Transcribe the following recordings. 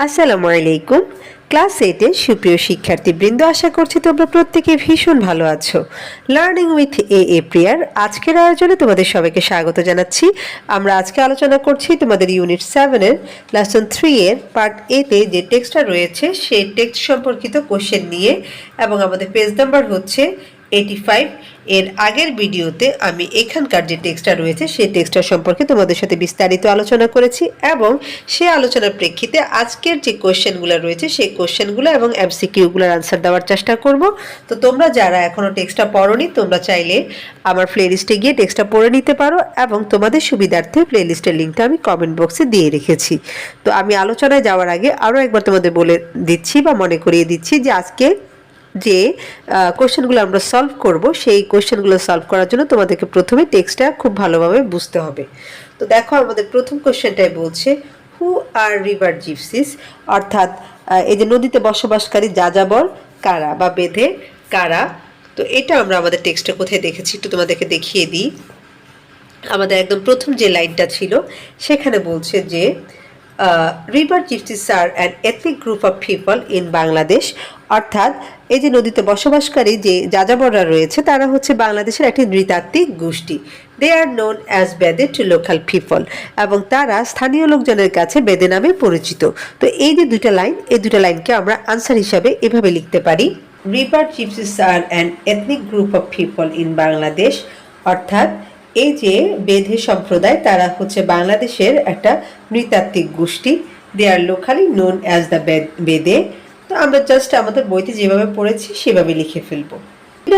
আসসালামু আলাইকুম। ক্লাস 8 এর সুপ্রিয় শিক্ষার্থীবৃন্দ, আশা করছি তোমরা প্রত্যেকে ভীষণ ভালো আছো। লার্নিং উইথ এ প্রিয়ার আজকের আয়োজনে তোমাদের সবাইকে স্বাগত জানাচ্ছি। আমরা আজকে আলোচনা করছি তোমাদের ইউনিট 7 এর লেসন 3 এর পার্ট এ তে যে টেক্সটটা রয়েছে সেই টেক্সট সম্পর্কিত কোশ্চেন নিয়ে, এবং আমাদের পেজ নাম্বার হচ্ছে 85। এর আগের ভিডিওতে আমি এখানকার যে টেক্সটটা রয়েছে সেই টেক্সটটা সম্পর্কে তোমাদের সাথে বিস্তারিত আলোচনা করেছি, এবং সেই আলোচনার প্রেক্ষিতে আজকের যে কোশ্চেনগুলো রয়েছে সেই কোশ্চেনগুলো এবং এমসিকিউগুলোর আনসার দেওয়ার চেষ্টা করব। তো তোমরা যারা এখনও টেক্সটটা পড়োনি, তোমরা চাইলে আমার প্লেলিস্টে গিয়ে টেক্সটটা পড়ে নিতে পারো, এবং তোমাদের সুবিধার্থে প্লেলিস্টের লিঙ্কটা আমি কমেন্ট বক্সে দিয়ে রেখেছি। তো আমি আলোচনায় যাওয়ার আগে আরও একবার তোমাদের বলে দিচ্ছি বা মনে করিয়ে দিচ্ছি যে আজকে যে কোশ্চেনগুলো আমরা সলভ করব সেই কোশ্চেনগুলো সলভ করার জন্য তোমাদেরকে প্রথমে টেক্সটটা খুব ভালোভাবে বুঝতে হবে। তো দেখো, আমাদের প্রথম কোশ্চেনটাই বলছে হু আর রিভার জিপসিস, অর্থাৎ এই যে নদীতে বসবাসকারী যাযাবর কারা বা বেঁধে কারা। তো এটা আমরা আমাদের টেক্সটে কোথায় দেখেছি একটু তোমাদেরকে দেখিয়ে দিই। আমাদের একদম প্রথম যে লাইনটা ছিল সেখানে বলছে যে river gypsies are an ethnic group of people in Bangladesh, অর্থাৎ এই যে নদীতে বসবাসকারী যে যাযাবররা রয়েছে তারা হচ্ছে বাংলাদেশের একটি নৃতাত্ত্বিক গোষ্ঠী। দে আর নোন অ্যাজ বেদে টু লোকাল পিপল, এবং তারা স্থানীয় লোকজনের কাছে বেদে নামে পরিচিত। তো এই যে দুইটা লাইন, এই দুইটা লাইনকে আমরা আনসার হিসাবে এভাবে লিখতে পারি, river gypsies are an ethnic group of people in Bangladesh, অর্থাৎ এই যে বেদে সম্প্রদায় তারা হচ্ছে বাংলাদেশের একটা নৃতাত্ত্বিক গোষ্ঠী। দে আর লোকালি নোন অ্যাজ দ্য বেদে। তো আমরা জাস্ট আমাদের বইতে যেভাবে পড়েছি সেভাবে লিখে ফেলবো।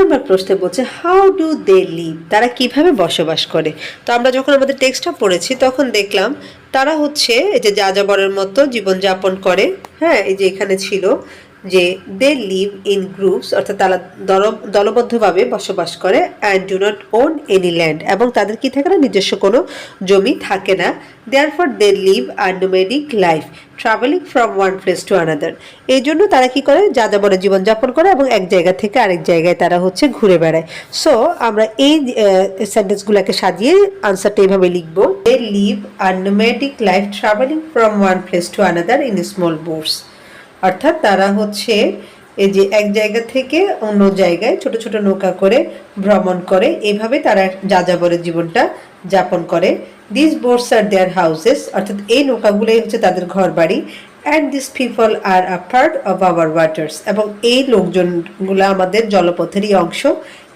আমার প্রশ্নে বলছে হাউ ডু দে লিভ, তারা কিভাবে বসবাস করে। তো আমরা যখন আমাদের টেক্সটটা পড়েছি তখন দেখলাম তারা হচ্ছে এই যে যাযাবরের মতো জীবনযাপন করে। হ্যাঁ, এই যে এখানে ছিল যে দে লিভ ইন গ্রুপস, অর্থাৎ তারা দলবদ্ধভাবে বসবাস করে। And do not own any land, এবং তাদের কি থাকে না, নিজস্ব কোনো জমি থাকে না। Therefore they live a nomadic life travelling from one place to another, এই জন্য তারা কি করে, যাযাবরের জীবনযাপন করে এবং এক জায়গা থেকে আরেক জায়গায় তারা হচ্ছে ঘুরে বেড়ায়। সো আমরা এই সেন্টেন্সগুলোকে সাজিয়ে আনসারটা এইভাবে লিখবো, they live a nomadic life travelling from one place to another in small boats, অর্থাৎ তারা হচ্ছে এই যে এক জায়গা থেকে অন্য জায়গায় ছোট ছোট নৌকা করে ভ্রমণ করে, এইভাবে তারা যাযাবরের জীবনটা যাপন করে। This boats are their houses, অর্থাৎ এই নৌকাগুলোই হচ্ছে তাদের ঘর বাড়ি। And this people are a part of our waters, এবং এই লোকজনগুলো আমাদের জলপথেরই অংশ।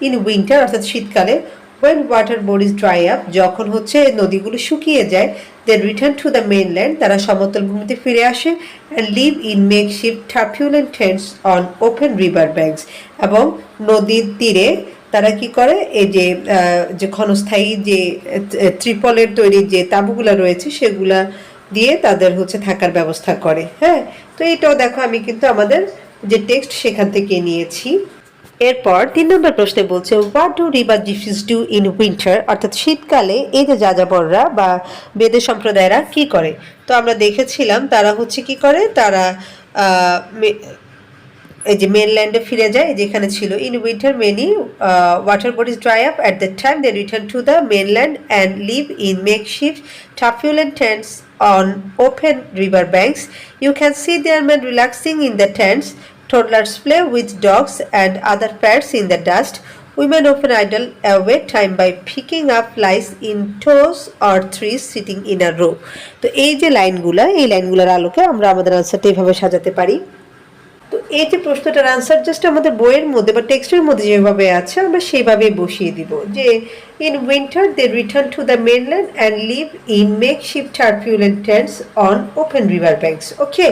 ইন উইন্টার, অর্থাৎ শীতকালে। when water bodies dry up, যখন হচ্ছে নদীগুলো শুকিয়ে যায়, they return to the mainland, তারা সমতল ভূমিতে ফিরে আসে। and live in makeshift tarpaulin tents on open river banks, এবং নদীর তীরে তারা কি করে, এই যে ক্ষণস্থায়ী যে ত্রিপলের তৈরি যে তাঁবুগুলা রয়েছে সেগুলা দিয়ে তাদের হচ্ছে থাকার ব্যবস্থা করে। হ্যাঁ, তো এটাও দেখো আমি কিন্তু আমাদের যে টেক্সট সেখান থেকে নিয়েছি। এরপর 3 নম্বর প্রশ্নে বলছে what do river gypsies do in winter, অর্থাৎ শীতকালে এই যে যাযাবররা বা বেদে সম্প্রদায়রা কি করে। তো আমরা দেখেছিলাম তারা হচ্ছে কি করে, তারা এই যে মেনল্যান্ডে ফিরে যায়, যেখানে ছিল in winter many water bodies dry up at the time they return to the mainland and live in makeshift tarpaulin tents on open river banks. You can see their men relaxing in the tents. Toddlers play with dogs and other pets in the dust. Women often idle away time by picking up flies in toes or trees sitting in a row. তো এই যে লাইনগুলা, এই লাইনগুলোর আলোকে আমরা আমাদের আনসারটা এইভাবে সাজাতে পারি। তো এই যে প্রশ্নটার আনসার জাস্ট আমাদের বইয়ের মধ্যে বা টেক্সটের মধ্যে যেভাবে আছে আমরা সেইভাবেই বসিয়ে দিব, যে in winter they return to the mainland and live in makeshift tarpaulin tents on open river banks. Okay,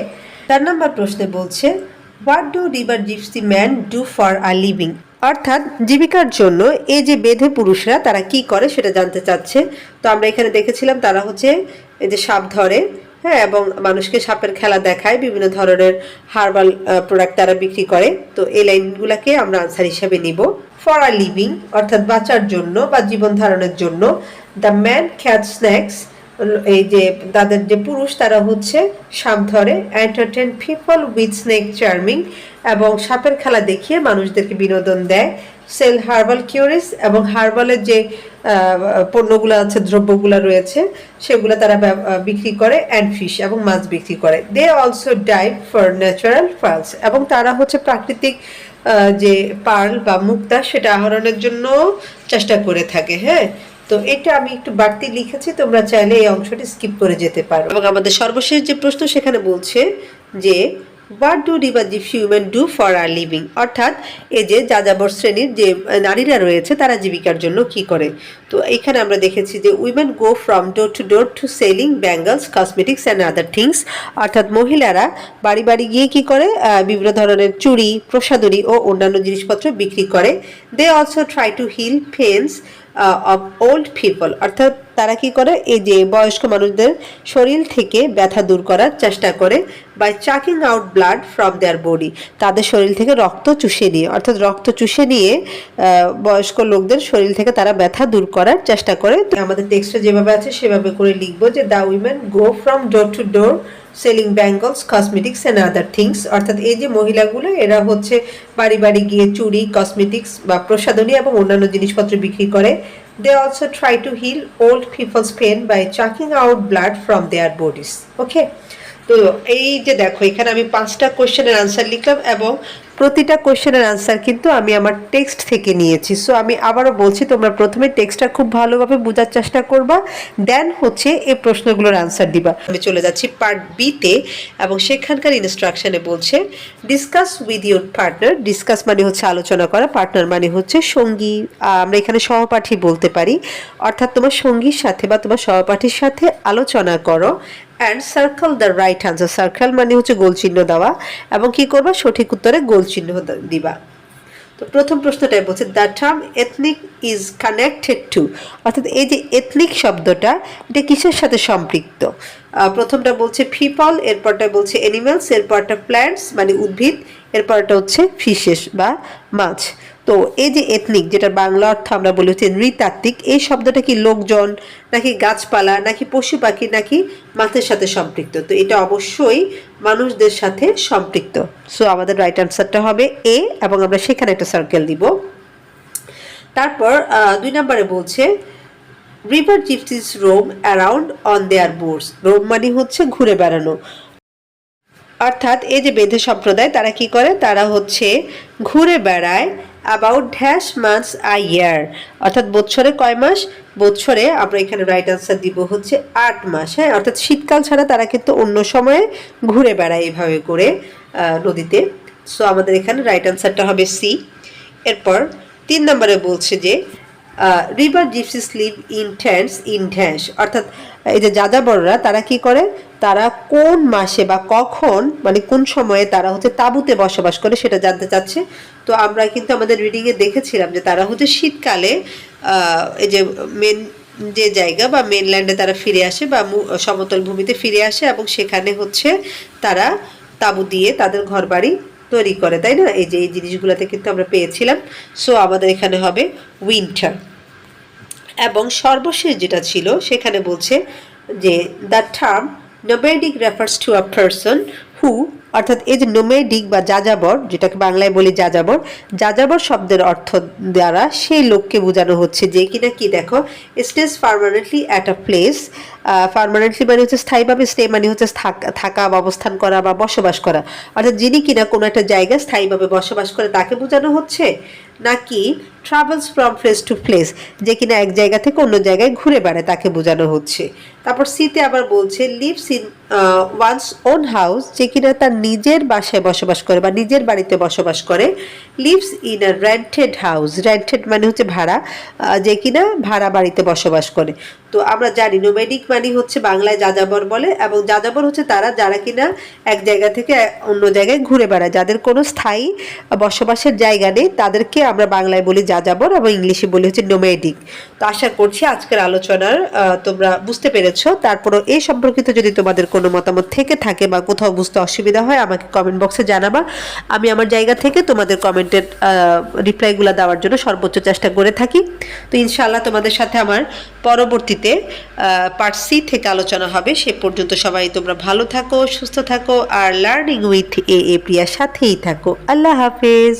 4 নম্বর প্রশ্নে বলছে what do river gypsy man do for a living, অর্থাৎ জীবিকার জন্য এই যে বেঁধে পুরুষরা তারা কি করে সেটা জানতে চাচ্ছে। তো আমরা এখানে দেখেছিলাম তারা হচ্ছে এই যে সাপ ধরে, হ্যাঁ, এবং মানুষকে সাপের খেলা দেখায়, বিভিন্ন ধরনের হার্বাল প্রোডাক্ট তারা বিক্রি করে। তো এই লাইনগুলোকে আমরা আনসার হিসাবে নিব। ফর আ লিভিং, অর্থাৎ বাঁচার জন্য বা জীবন ধারণের জন্য। দ্য ম্যান ক্যাচ স্ন্যাক্স, এই যে তাদের যে পুরুষ তারা হচ্ছে সাপ ধরে। Entertain people with snake charming, এবং সাপের খেলা দেখিয়ে মানুষদেরকে বিনোদন দেয়। সেল হার্বাল কিউরিস, এবং হার্বালের যে পণ্যগুলো আছে, দ্রব্যগুলো রয়েছে, সেগুলো তারা বিক্রি করে, অ্যান্ড ফিশ এবং মাছ বিক্রি করে। They also dive for natural pearls, এবং তারা হচ্ছে প্রাকৃতিক যে পার্ল বা মুক্তা সেটা আহরণের জন্য চেষ্টা করে থাকে। হ্যাঁ, তো এটা আমি একটু বাড়তি লিখেছি, তোমরা চাইলে এই অংশটি স্কিপ করে যেতে পারো। এবং আমাদের সর্বশেষ যে প্রশ্ন সেখানে বলছে যে what do river gypsy women do for a living, অর্থাৎ এই যে যাযাবর শ্রেণীর যে নারীরা রয়েছে তারা জীবিকার জন্য কি করে। তো এখানে আমরা দেখেছি যে women go from door to selling bangles, cosmetics and other things, অর্থাৎ মহিলারা বাড়ি বাড়ি গিয়ে কি করে, বিভিন্ন ধরনের চুড়ি, প্রসাধনী ও অন্যান্য জিনিসপত্র বিক্রি করে। They also try to heal pains of old people, অর্থাৎ তারা কি করে, এই যে বয়স্ক মানুষদের শরীর থেকে ব্যথা দূর করার চেষ্টা করে, by chucking out blood from their body, তাদের শরীর থেকে রক্ত চুষে নিয়ে, অর্থাৎ রক্ত চুষে নিয়ে বয়স্ক লোকদের শরীর থেকে তারা ব্যথা দূর করার চেষ্টা করে। তো আমাদের টেক্সটে যেভাবে আছে সেভাবে করে লিখবো যে the women go from door to door selling bangles, cosmetics and other things, অর্থাৎ এই যে মহিলাগুলো এরা হচ্ছে বাড়ি বাড়ি গিয়ে চুড়ি, কসমেটিক্স বা প্রসাধনী এবং অন্যান্য জিনিসপত্র বিক্রি করে। They also try to heal old people's pain by chucking out blood from their bodies. Okay, তো এই যে দেখো এখানে আমি 5টা কোয়েশ্চেনের আনসার লিখলাম, এবং প্রতিটা কোয়েশ্চেনের আনসার কিন্তু আমি আমার টেক্সট থেকে নিয়েছি। সো আমি আবারও বলছি, তোমরা প্রথমে টেক্সটটা খুব ভালোভাবে বোঝার চেষ্টা করবা, দেন হচ্ছে এই প্রশ্নগুলোর আনসার দিবা। আমি চলে যাচ্ছি পার্ট বিতে, এবং সেখানকার ইনস্ট্রাকশনে বলছে discuss with your partner. Discuss মানে হচ্ছে আলোচনা করা, পার্টনার মানে হচ্ছে সঙ্গী, আমরা এখানে সহপাঠী বলতে পারি, অর্থাৎ তোমার সঙ্গীর সাথে বা তোমার সহপাঠীর সাথে আলোচনা করো। And circle the right answer, circle মানে হচ্ছে গোল চিহ্ন দেওয়া, এবং কি করবা, সঠিক উত্তরে গোল চিহ্ন দিবা। তো প্রথম প্রশ্নটাই বলছে the term ethnic is connected to, অর্থাৎ এই যে এথনিক শব্দটা এটা কিসের সাথে সম্পৃক্ত। প্রথমটা বলছে পিপল, এরপরটা বলছে অ্যানিমালস, এরপরটা প্ল্যান্টস মানে উদ্ভিদ, এরপরটা হচ্ছে ফিশেস বা মাছ। তো এই যে এথনিক, যেটা বাংলা অর্থ আমরা বলি হচ্ছে নৃতাত্ত্বিক, এই শব্দটা কি লোকজন নাকি গাছপালা নাকি পশু পাখি নাকি মাছের সাথে সম্পৃক্ত? তো এটা অবশ্যই মানুষদের সাথে সম্পৃক্ত। সো আমাদের রাইট আনসারটা হবে এ, এবং আমরা সেখানে একটা সার্কেল দিব। তারপর 2 নম্বরে বলছে river gypsies roam around on their boats. Roam মানে হচ্ছে ঘুরে বেড়ানো, অর্থাৎ এই যে বেদে সম্প্রদায় তারা কি করে, তারা হচ্ছে ঘুরে বেড়ায় অ্যাবাউট ড্যাশ মান্থস আ ইয়ার, অর্থাৎ বছরে কয় মাস, বছরে আমরা এখানে রাইট আনসার দিব হচ্ছে 8 মাস। হ্যাঁ, অর্থাৎ শীতকাল ছাড়া তারা কিন্তু অন্য সময়ে ঘুরে বেড়ায় এইভাবে করে নদীতে। সো আমাদের এখানে রাইট আনসারটা হবে সি। এরপর 3 নম্বরে বলছে যে river gypsies live in tents in dash, অর্থাৎ এই যে যাযাবররা তারা কি করে, তারা কোন মাসে বা কখন মানে কোন সময়ে তারা হচ্ছে তাঁবুতে বসবাস করে সেটা জানতে চাচ্ছে। তো আমরা কিন্তু আমাদের রিডিংয়ে দেখেছিলাম যে তারা হচ্ছে শীতকালে এই যে মেন যে জায়গা বা মেনল্যান্ডে তারা ফিরে আসে বা সমতল ভূমিতে ফিরে আসে, এবং সেখানে হচ্ছে তারা তাঁবু দিয়ে তাদের ঘরবাড়ি তৈরি করে, তাই না? এই যে এই জিনিসগুলোতে কিন্তু আমরা পেয়েছিলাম। সো আমাদের এখানে হবে উইন্টার। এবং সর্বশেষ যেটা ছিল সেখানে বলছে যে the term nomadic refers to a person who, অর্থাৎ এই যে নোম্যাডিক বা যাযাবর, যেটাকে বাংলায় বলি যাযাবর, যাযাবর শব্দের অর্থ দ্বারা সেই লোককে বোঝানো হচ্ছে যে কিনা কি দেখো stage permanently at a place. Permanently মানে হচ্ছে স্থায়ীভাবে, স্টে মানে হচ্ছে থাকা বা অবস্থান করা বা বসবাস করা, অর্থাৎ যিনি কিনা কোনো একটা জায়গায় স্থায়ীভাবে বসবাস করে তাকে বোঝানো হচ্ছে, নাকি travels from place to place, যে কিনা এক জায়গা থেকে অন্য জায়গায় ঘুরে বেড়ায় তাকে বোঝানো হচ্ছে। তারপর সিতে আবার বলছে lives in one's own house, যে কিনা তার নিজের বাসায় বসবাস করে বা নিজের বাড়িতে বসবাস করে। Lives in a rented house, rented মানে হচ্ছে ভাড়া, যে কিনা ভাড়া বাড়িতে বসবাস করে। তো আমরা জানি নোম্যাডিক মানে হচ্ছে বাংলায় যাযাবর বলে, এবং যাযাবর হচ্ছে তারা যারা কিনা এক জায়গা থেকে অন্য জায়গায় ঘুরে বেড়ায়, যাদের কোনো স্থায়ী বসবাসের জায়গা নেই, তাদেরকে আমরা বাংলায় বলি যাযাবর এবং ইংলিশে বলি হচ্ছে নোম্যাডিক। তো আশা করছি আজকের আলোচনার তোমরা বুঝতে পেরেছো। তারপরও এই সম্পর্কিত যদি তোমাদের কোনো মতামত থেকে থাকে বা কোথাও বুঝতে অসুবিধা হয় আমাকে কমেন্ট বক্সে জানাবা। আমি আমার জায়গা থেকে তোমাদের কমেন্টের রিপ্লাইগুলো দেওয়ার জন্য সর্বোচ্চ চেষ্টা করে থাকি। তো ইনশাআল্লাহ তোমাদের সাথে আমার পরবর্তীতে পার্ট সি থেকে আলোচনা হবে। সে পর্যন্ত সবাই তোমরা ভালো থাকো, সুস্থ থাকো, আর লার্নিং উইথ এ প্রিয়ার সাথেই থাকো। আল্লাহ হাফেজ।